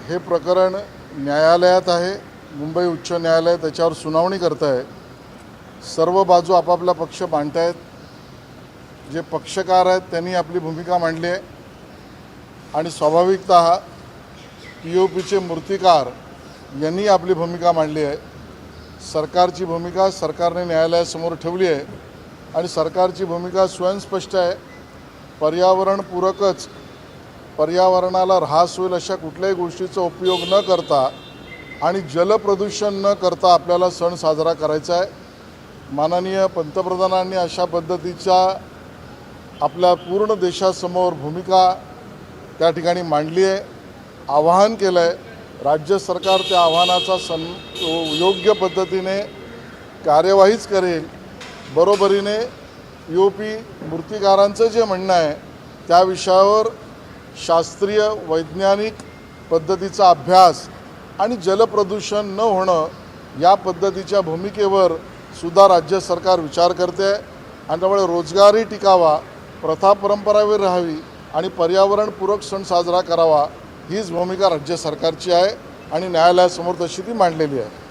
हे प्रकरण न्यायालयात आहे. मुंबई उच्च न्यायालय त्याच्यावर सुनावणी करत आहे. सर्व बाजू आपापला पक्ष मांडत आहेत. जे पक्षकार आहेत त्यांनी आपली भूमिका मांडली आहे आणि स्वाभाविकतः POPचे मूर्तिकार यांनी आपली भूमिका मांडली आहे. सरकारची भूमिका सरकारने न्यायालयासमोर ठेवली आहे आणि सरकारची भूमिका स्वयंस्पष्ट आहे. पर्यावरणपूरकच, पर्यावरणाला ऱ्हास होईल अशा कुठल्याही गोष्टीचा उपयोग न करता आणि जलप्रदूषण न करता आपल्याला सण साजरा करायचा आहे. माननीय पंतप्रधानांनी अशा पद्धतीच्या आपल्या पूर्ण देशासमोर भूमिका त्या ठिकाणी मांडली आहे. आवाहन केलं आहे. राज्य सरकार त्या आव्हानाचा योग्य पद्धतीने कार्यवाहीच करेल. बरोबरीने POP मूर्तिकारांचं जे म्हणणं आहे त्या विषयावर शास्त्रीय वैज्ञानिक पद्धतीचा अभ्यास आणि जलप्रदूषण न होणं या पद्धतीच्या भूमिकेवर सुद्धा राज्य सरकार विचार करते आहे. आणि त्यामुळे रोजगारही टिकावा, प्रथा परंपरावर राहावी आणि पर्यावरणपूरक सण साजरा करावा हीच भूमिका राज्य सरकारची आहे आणि न्यायालयासमोर तशी ती मांडलेली आहे.